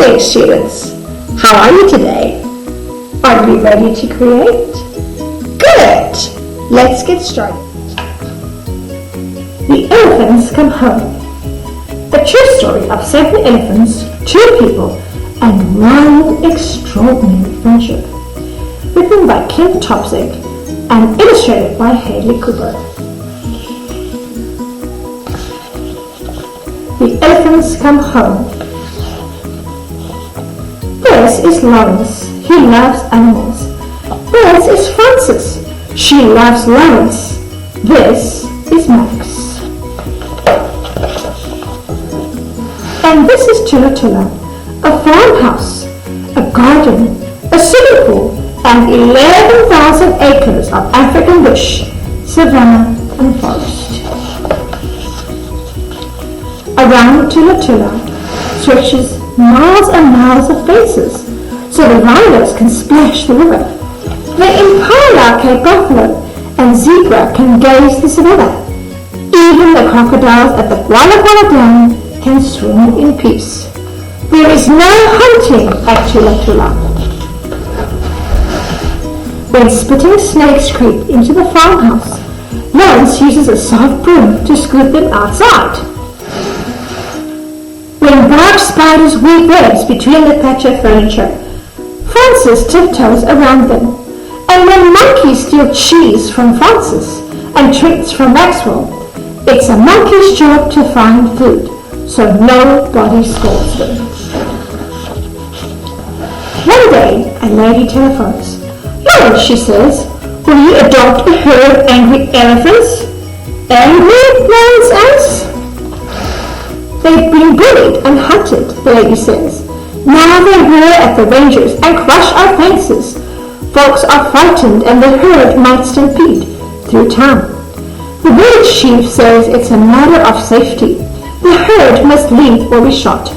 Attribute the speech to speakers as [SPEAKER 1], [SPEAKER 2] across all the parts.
[SPEAKER 1] morning, students. How are you today? Are you ready to create? Good! Let's get started. The elephants come home. A true story of 7 elephants, 2 people, and 1 extraordinary friendship. Written by Kim Topsig and illustrated by Hadley Cooper. The elephants come home. This is Lawrence. He loves animals. This is Frances. She loves Lawrence. This is Max. And this is Tula Tula, a farmhouse, a garden, a swimming pool, and 11,000 acres of African bush, savanna, and forest. Around Tula Tula stretches miles and miles of fences, so the rhinos can splash the river. The impala Cape buffalo and zebra can gaze the savanna. Even the crocodiles at the Gwala Gwala Dam can swim in peace. There is no hunting at Tula Tula. When spitting snakes creep into the farmhouse, Lawrence uses a soft broom to scoop them outside. When bark spiders weave webs between the patch of furniture, Frances tiptoes around them. And when monkeys steal cheese from Frances and treats from Maxwell, it's a monkey's job to find food, so nobody scolds them. One day, a lady telephones. "Lawrence," she says, "will you adopt a herd of angry elephants?" "Angry?" Lawrence asks. "They've been bullied and hunted," the lady says. "Now they roar at the rangers and crush our fences. Folks are frightened and the herd might stampede through town. The village chief says it's a matter of safety. The herd must leave or be shot."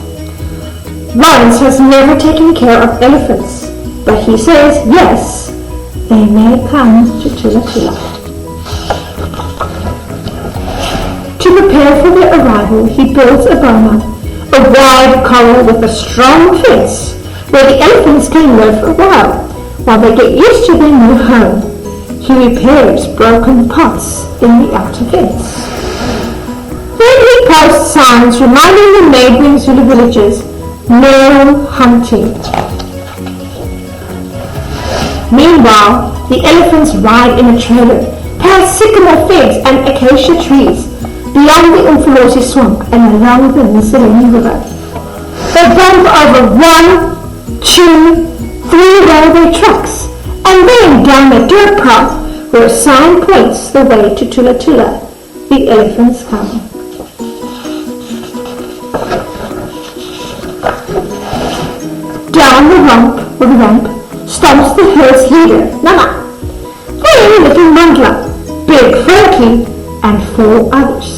[SPEAKER 1] Lawrence has never taken care of elephants, but he says yes, they may come to Tula Tula. To prepare for their arrival, he builds a boma, a wide corral with a strong fence where the elephants can live a while they get used to their new home. He repairs broken pots in the outer fence. Then he posts signs reminding the neighboring Zulu villages, no hunting. Meanwhile, the elephants ride in a trailer past sycamore figs and acacia trees, beyond the Umfolozi swamp and along the Nsileni River. They bump over 1, 2, 3 railway tracks, and then down a dirt path where a sign points the way to Tula Tula. The elephants come. Down the ramp stomps the herd's leader, Nana. Then little Mandla, Big Frankie, and 4 others.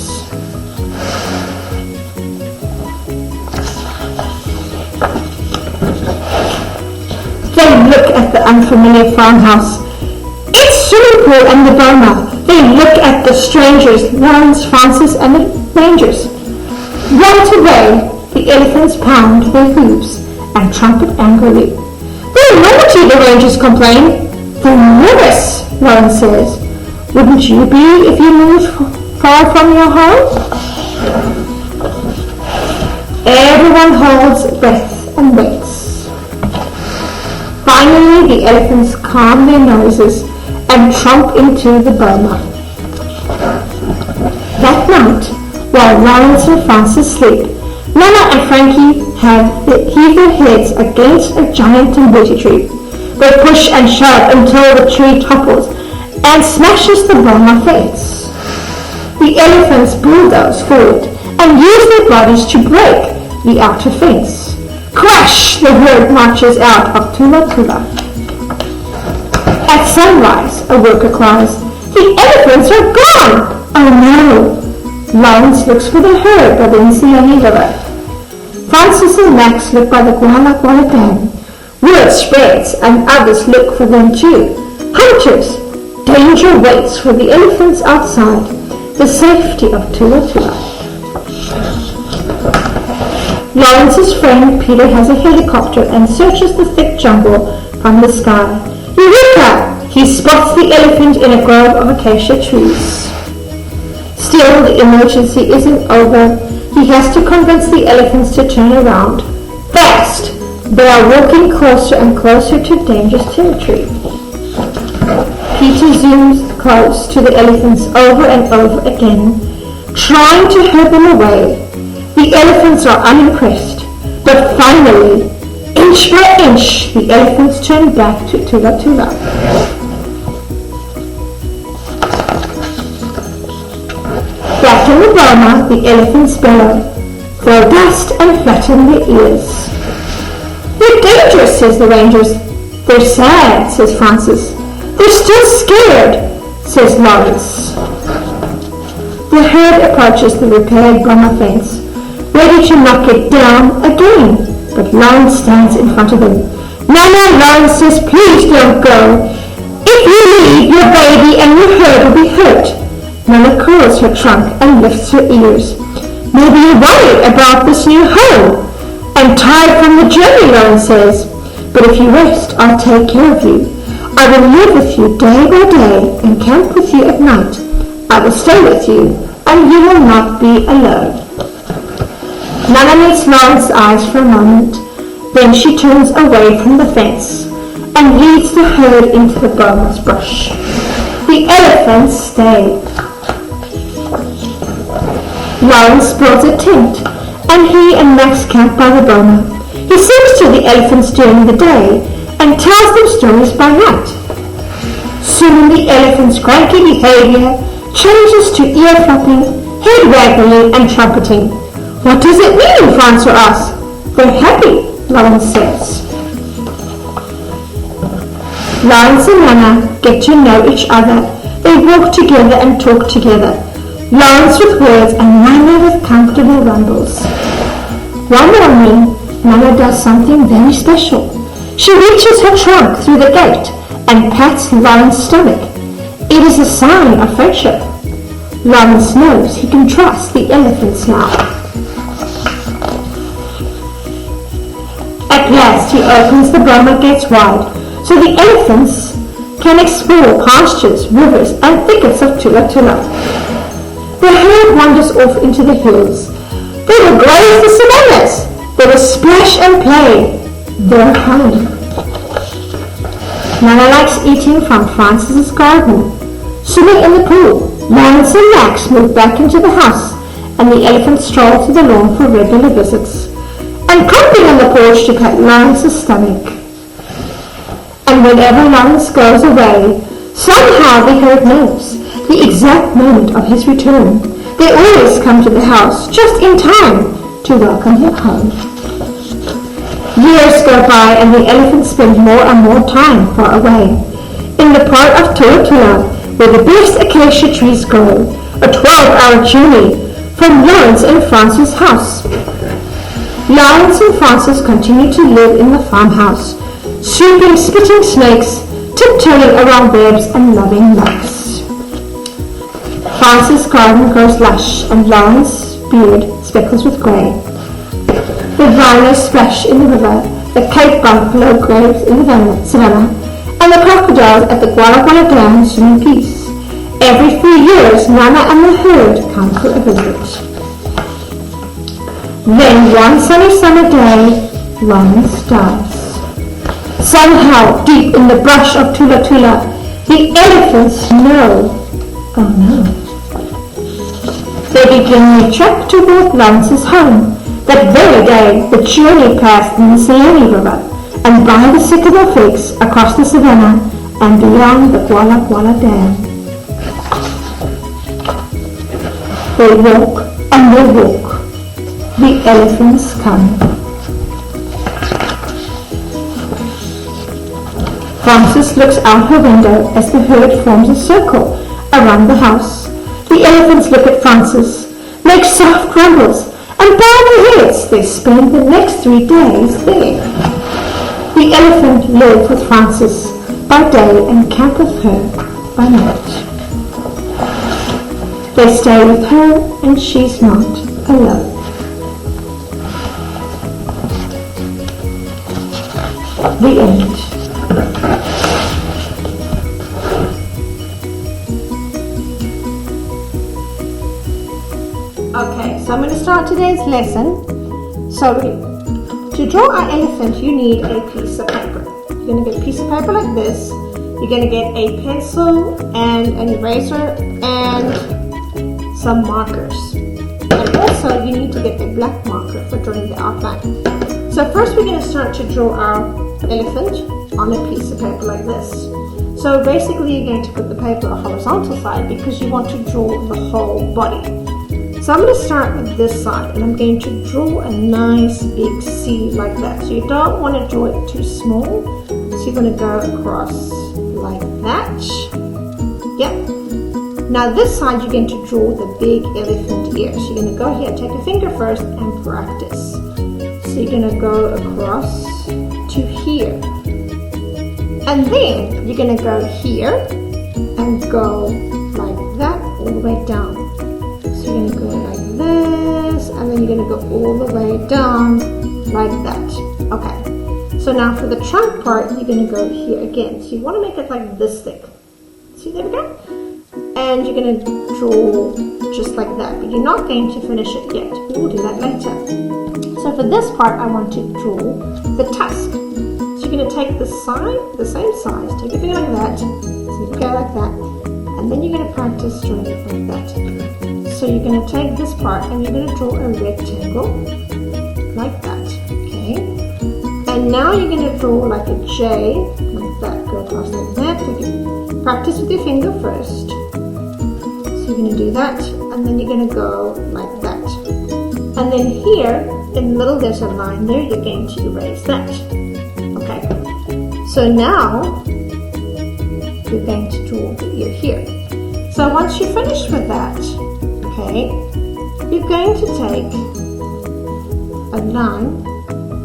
[SPEAKER 1] They look at the unfamiliar farmhouse. It's swimming pool and the boma. They look at the strangers, Lawrence, Frances, and the rangers. Right away, the elephants pound their hooves and trumpet angrily. "They're naughty," the rangers complain. "They're nervous," Lawrence says. "Wouldn't you be if you moved far from your home?" Everyone holds breath and waits. Finally, the elephants calm their noses and tromp into the boma. That night, while Lawrence and Frances sleep, Nana and Frankie heave their heads against a giant timbuti tree. They push and shove until the tree topples and smashes the boma fence. The elephants bulldoze forward and use their bodies to break the outer fence. Crash! The herd marches out of Tula Tula. At sunrise, a worker cries, "The elephants are gone!" "Oh no!" Lawrence looks for the herd by the Nsileni River. Frances and Max look by the Gwala Gwala Dam. Word spreads and others look for them too. Hunters! Danger waits for the elephants outside the safety of Tula Tula. Lawrence's friend Peter has a helicopter and searches the thick jungle from the sky. Eureka! He spots the elephant in a grove of acacia trees. Still, the emergency isn't over. He has to convince the elephants to turn around. Fast! They are walking closer and closer to dangerous territory. Peter zooms close to the elephants over and over again, trying to herd them away. The elephants are unimpressed, but finally, inch by inch, the elephants turn back to Tula Tula. Back in the boma, the elephants bellow, throw dust and flatten their ears. They're dangerous, says the rangers. They're sad, says Francis. They're still scared, says Lawrence. The herd approaches the repaired boma fence, ready to knock it down again, but Lawrence stands in front of them. No, Lawrence says, please don't go. If you leave, your baby and your herd will be hurt. Nana curls her trunk and lifts her ears. Maybe you're worried about this new home and tired from the journey, Lawrence says. But if you rest, I'll take care of you. I will live with you day by day and camp with you at night. I will stay with you, and you will not be alone. Nana meets Lawrence's eyes for a moment. Then she turns away from the fence and leads the herd into the boma's brush. The elephants stay. Lawrence builds a tent, and he and Max camp by the boma. He sings to the elephants during the day and tells them stories by night. Soon the elephants' cranky behavior changes to ear flapping, head waggling, and trumpeting. What does it mean? Francois asks. They're happy, Lawrence says. Lawrence and Nana get to know each other. They walk together and talk together. Lawrence with words and Nana with comfortable rumbles. One morning, Nana does something very special. She reaches her trunk through the gate and pats Lawrence's stomach. It is a sign of friendship. Lawrence knows he can trust the elephants now. At last he opens the boma gates wide so the elephants can explore pastures, rivers and thickets of Tula Tula. The herd wanders off into the hills. They will graze the savannas. They will splash and play. They're home. Nana likes eating from Francis's garden. Swimming in the pool, Lawrence and Max move back into the house, and the elephants stroll to the lawn for regular visits, and camping on the porch to pat Lawrence's stomach. And whenever Lawrence goes away, somehow the herd knows the exact moment of his return. They always come to the house just in time to welcome him home. Years go by and the elephants spend more and more time far away. In the part of Tula Tula where the biggest acacia trees grow, a 12-hour journey from Lawrence and Francis' house. Lawrence and Francis continue to live in the farmhouse, sweeping spitting snakes, tiptoeing around webs and loving mice. Francis' garden grows lush and Lawrence's beard speckles with grey. The rhinos splash in the river, the Cape buffalo graves in the savannah, and the crocodiles at the Guala Guala Dam swim in peace. Every 3 years, Nana and the herd come for a visit. Then one sunny summer day, Lawrence dies. Somehow, deep in the brush of Tula Tula, the elephants know. Oh no. They begin their trek toward Lawrence's home. That very day, the journey passed the Mississippi River and by the sycamore figs across the savannah and beyond the Guala Guala Dam. They walk and they walk. The elephants come. Frances looks out her window as the herd forms a circle around the house. The elephants look at Frances, make soft grumbles, and bow their heads. They spend the next 3 days there. The elephant lives with Frances by day and camp with her by night. They stay with her and she's not alone. the end. Okay, so I'm going to start today's lesson. So to draw our elephant, you need a piece of paper. You're going to get a piece of paper like this. You're going to get a pencil and an eraser and some markers. And also you need to get a black marker for drawing the outline. So first we're going to start to draw our elephant on a piece of paper like this. So basically you're going to put the paper on the horizontal side because you want to draw the whole body. So I'm going to start with this side and I'm going to draw a nice big C like that. So you don't want to draw it too small. So you're going to go across like that. Yep. Now this side you're going to draw the big elephant ear. So you're going to go here, take a finger first and practice. So you're going to go across to here. And then you're going to go here and go like that all the way down. So you're going to go like this, and then you're going to go all the way down like that. Okay, so now for the trunk part, you're going to go here again. So you want to make it like this thick. See, there we go. And you're going to draw just like that, but you're not going to finish it yet. We'll do that later. So for this part, I want to draw the tusk. So you're going to take the side, the same size, take a finger like that, so you go like that, and then you're going to practice drawing it like that. So you're going to take this part and you're going to draw a rectangle like that, okay? And now you're going to draw like a J, like that, go across like that. Practice with your finger first. So you're going to do that, and then you're going to go like that. And then here, in the middle there's a line there, you're going to erase that, okay? So now, you're going to draw the ear here. So once you're finished with that, okay, you're going to take a line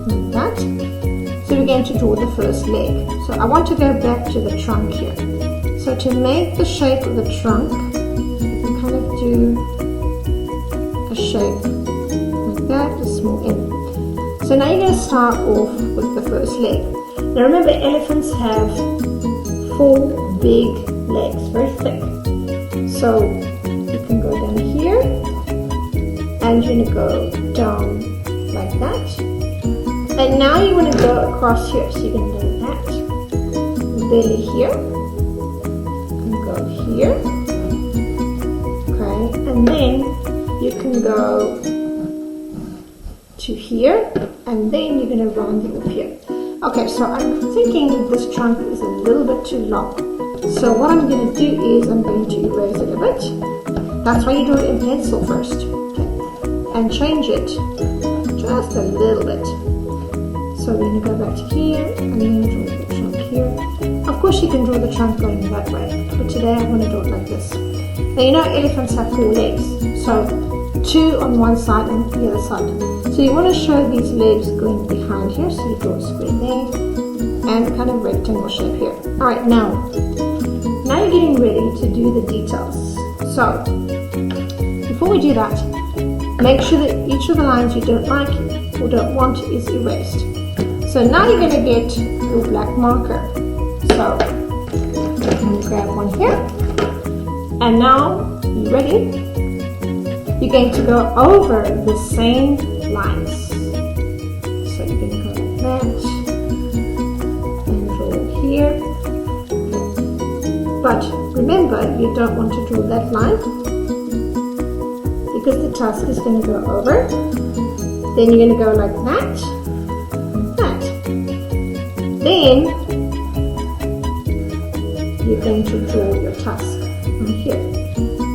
[SPEAKER 1] like that. So we're going to draw the first leg. So I want to go back to the trunk here. So to make the shape of the trunk, you can kind of do a shape like that, a small M. So now you're going to start off with the first leg. Now remember, elephants have 4 big legs, very thick. So you can go down here and you're going to go down like that. And now you want to go across here. So you're going to do that. Belly here. And go here. Okay. And then you can go to here. And then you're going to round it up here. Okay, so I'm thinking that this trunk is a little bit too long. So what I'm going to do is I'm going to erase it a bit. That's why you do it in pencil first. Okay. And change it just a little bit. So we're going to go back to here and then draw the trunk here. Of course you can draw the trunk going that way, but today I'm going to draw it like this. Now you know elephants have 4 legs. So 2 on one side and the other side. So you want to show these legs going behind here. So you draw a square there and a kind of rectangle shape here. Alright, now you're getting ready to do the details. So before we do that, make sure that each of the lines you don't like or don't want is erased. So now you're going to get your black marker. So I'm going to grab one here. And now, you ready? You're going to go over the same lines. So you're going to go like that. And draw here. But remember, you don't want to draw that line because the tusk is going to go over. Then you're going to go like that, like that. Then you're going to draw your tusk on here.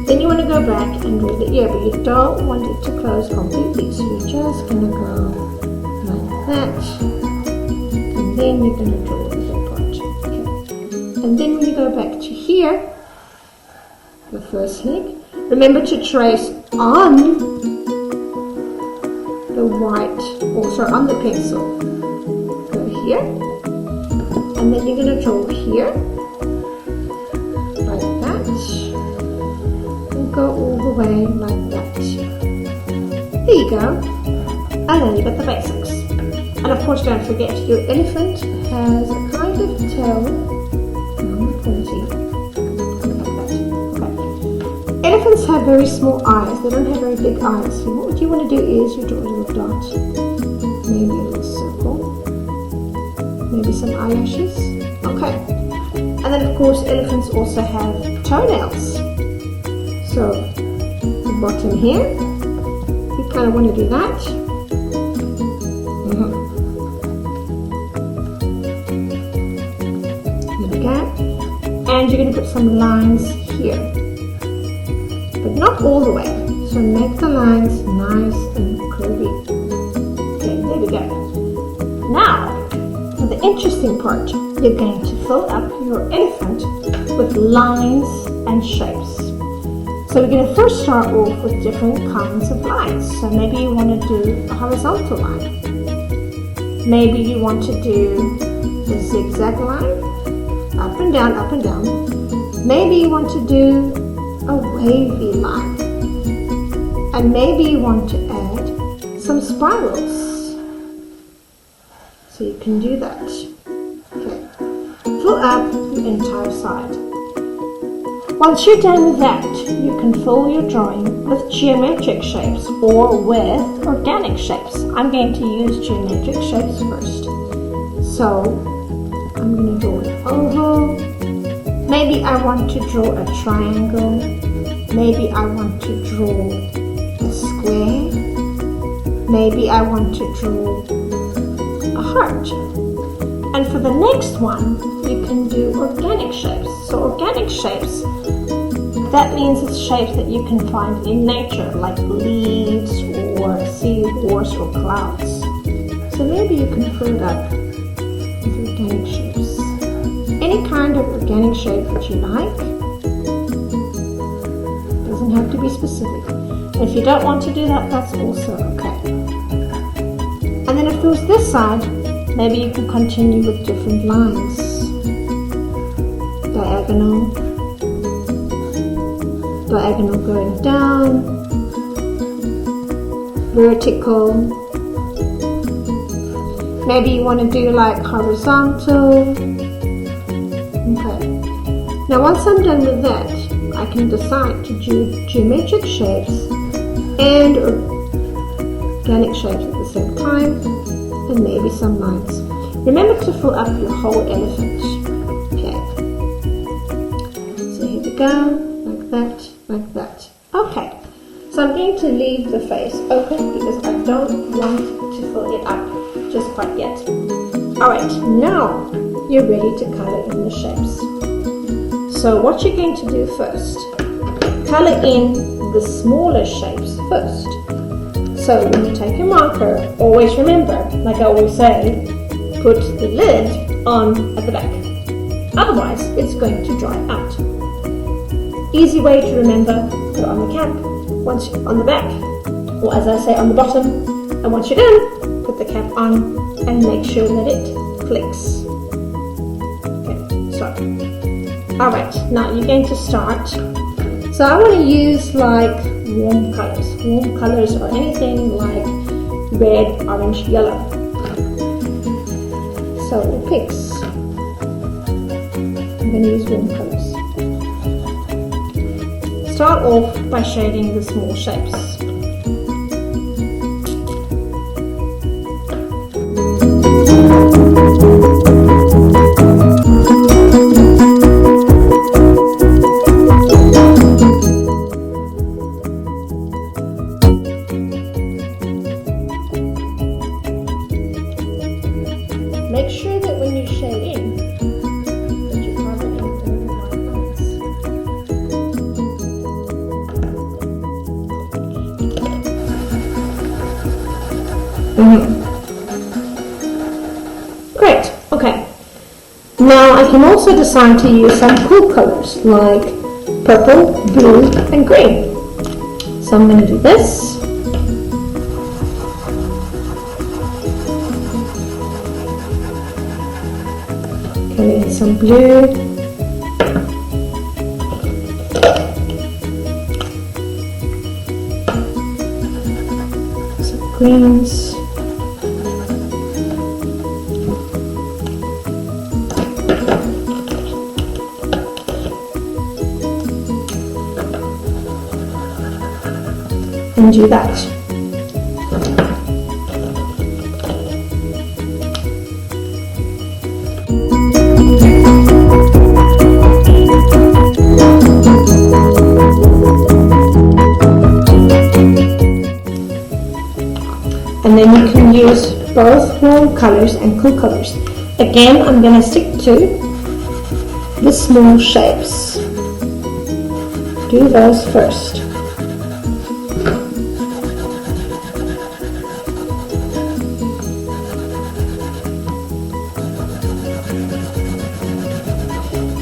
[SPEAKER 1] Then you want to go back and draw the ear, but you don't want it to close completely. So you're just going to go like that. And then you're going to draw the head part. Okay. And then when you go back to here, the first leg, remember to trace on the white, also on the pencil. Go here, and then you're going to draw here, like that, and go all the way like that. There you go, and then you got the basics. And of course don't forget, your elephant has a kind of tail. Okay. Elephants have very small eyes. They don't have very big eyes. So what you want to do is you draw a little dot, maybe a little circle, maybe some eyelashes. Okay. And then of course elephants also have toenails. So the bottom here, you kind of want to do that. There we go. And you're going to put some lines here, but not all the way. So make the lines nice and curvy. Okay, there we go. Now, for the interesting part, you're going to fill up your elephant with lines and shapes. So we're going to first start off with different kinds of lines. So maybe you want to do a horizontal line. Maybe you want to do a zigzag line, up and down, up and down. Maybe you want to do a wavy line. And maybe you want to add some spirals. So you can do that. Okay. Fill up the entire side. Once you're done with that, you can fill your drawing with geometric shapes or with organic shapes. I'm going to use geometric shapes first. So I'm going to draw an oval. Maybe I want to draw a triangle. Maybe I want to draw a square. Maybe I want to draw a heart. And for the next one, you can do organic shapes. So organic shapes, that means it's shapes that you can find in nature, like leaves or seahorse or clouds. So maybe you can fill it up with organic shapes. Any kind of organic shape that you like. Doesn't have to be specific. And if you don't want to do that, that's also okay. And then of course this side, maybe you can continue with different lines. Diagonal going down, vertical. Maybe you want to do like horizontal. Okay. Now once I'm done with that, I can decide to do geometric shapes and organic shapes at the same time, and maybe some lines. Remember to fill up your whole elephant. Okay. So here we go, like that, like that. Okay. So I'm going to leave the face open because I don't want to fill it up just quite yet. Alright, now you're ready to color in the shapes. So what you're going to do first, color in the smaller shapes first. So when you take your marker, always remember, like I always say, put the lid on at the back. Otherwise, it's going to dry out. Easy way to remember, put on the cap, once on the back, or as I say, on the bottom. And once you're done, put the cap on and make sure that it clicks. Okay, so, alright, now you're going to start. So I want to use like warm colors. Warm colors are anything like red, orange, yellow. So the pinks. I'm going to use warm colors. Start off by shading the small shapes. Make sure that when you shade in, that you cover in the white lines. Great, okay. Now I can also decide to use some cool colors like purple, blue, and green. So I'm going to do this. Okay, some blue. Some greens. and do that. And then you can use both warm colors and cool colors. Again, I'm going to stick to the small shapes. Do those first.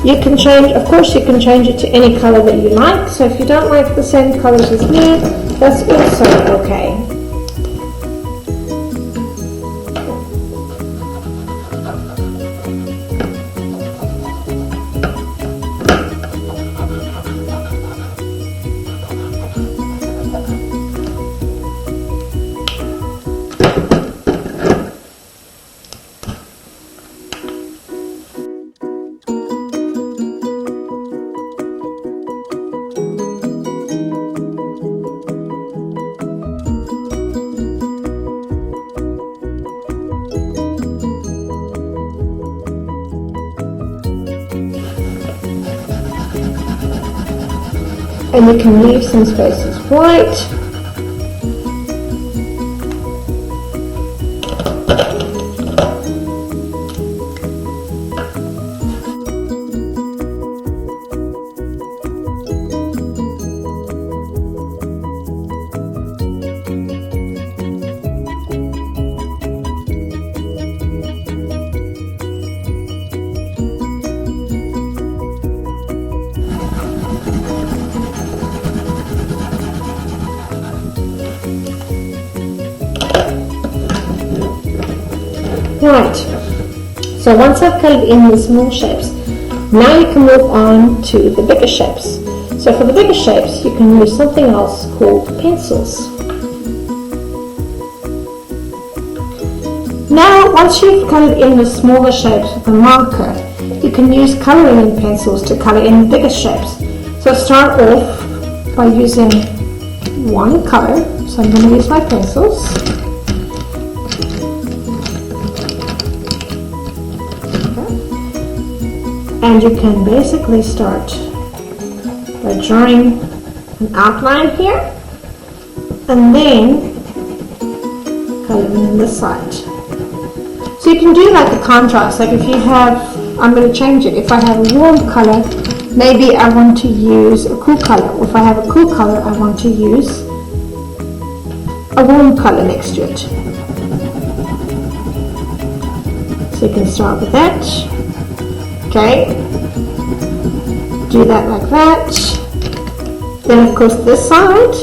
[SPEAKER 1] You can change, of course you can change it to any color that you like. So if you don't like the same colors as me, that's also okay. And you can leave some spaces white. Right, so once I've colored in the small shapes, now you can move on to the bigger shapes. So for the bigger shapes, you can use something else called pencils. Now, once you've colored in the smaller shapes with a marker, you can use coloring in pencils to color in the bigger shapes. So start off by using one color. So I'm going to use my pencils. And you can basically start by drawing an outline here and then coloring in the side. So you can do like a contrast, like if you have, I'm going to change it, if I have a warm color, maybe I want to use a cool color, or if I have a cool color, I want to use a warm color next to it. So you can start with that. Okay, do that like that. Then of course this side.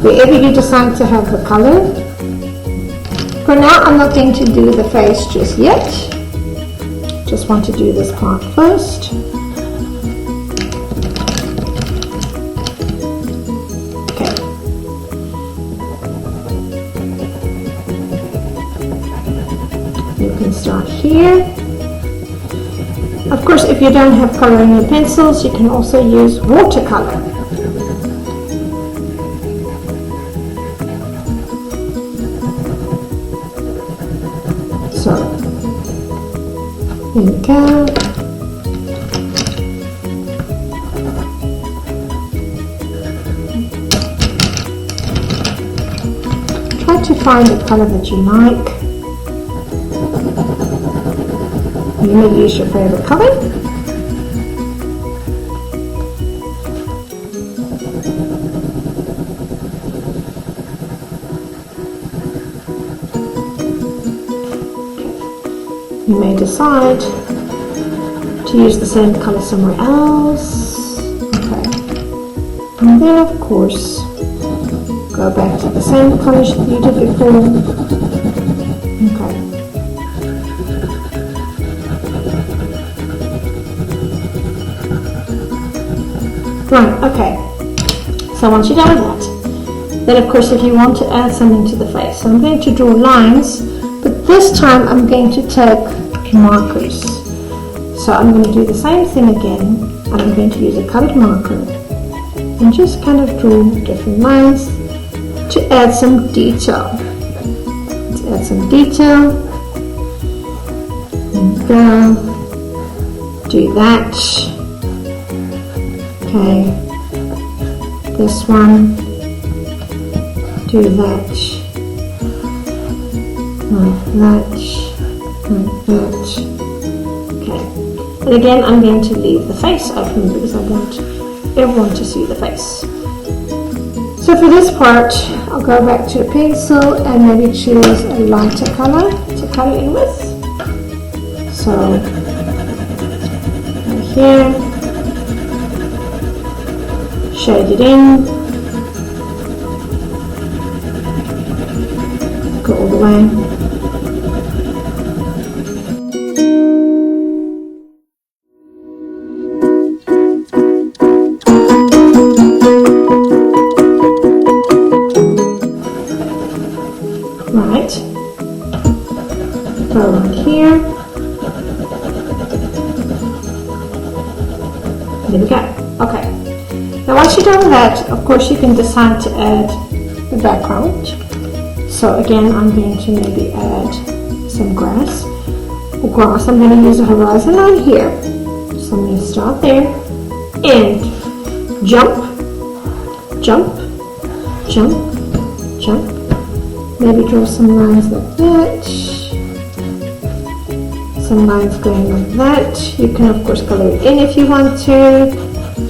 [SPEAKER 1] Wherever you decide to have the color. For now I'm not going to do the face just yet. Just want to do this part first. You can start here. Of course, if you don't have coloring in pencils, you can also use watercolor. So, here we go. Try to find the color that you like. You may use your favorite color. You may decide to use the same color somewhere else. Okay. And then of course, go back to the same colors that you did before. Okay. Right, okay, so once you're done with that, then of course if you want to add something to the face, so I'm going to draw lines, but this time I'm going to take markers. So I'm going to do the same thing again, and I'm going to use a coloured marker and just kind of draw different lines to add some detail. To add some detail. And go. Do that. Okay. This one. Do that. Like that. Like that. Okay. And again, I'm going to leave the face open because I want everyone to see the face. So for this part, I'll go back to a pencil and maybe choose a lighter color to color in with. So right here, shade it in, go all the way. Right, go on here, there we go. Okay, now once you're done with that, of course you can decide to add the background. So again, I'm going to maybe add some grass. For grass, I'm going to use a horizon line here. So I'm going to start there and jump, jump, jump, jump. Maybe draw some lines like that, some lines going like that. You can of course color it in if you want to.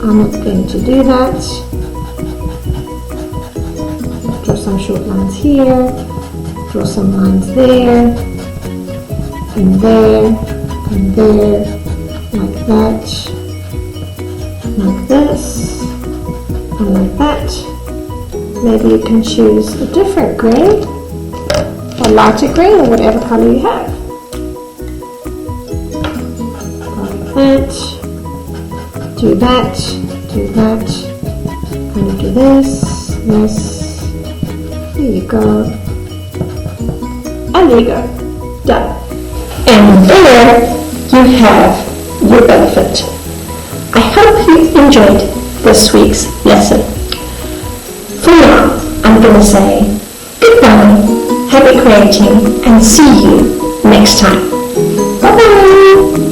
[SPEAKER 1] I'm not going to do that. Draw some short lines here, draw some lines there, and there, and there, like that, like this, and like that. Maybe you can choose a different green, a lighter green, or whatever color you have. Like that, do that, do that, and do this, this, there you go, and there you go, done. And there you have your elephant. I hope you enjoyed this week's lesson. For now, I'm going to say goodbye, happy creating, and see you next time. Bye bye!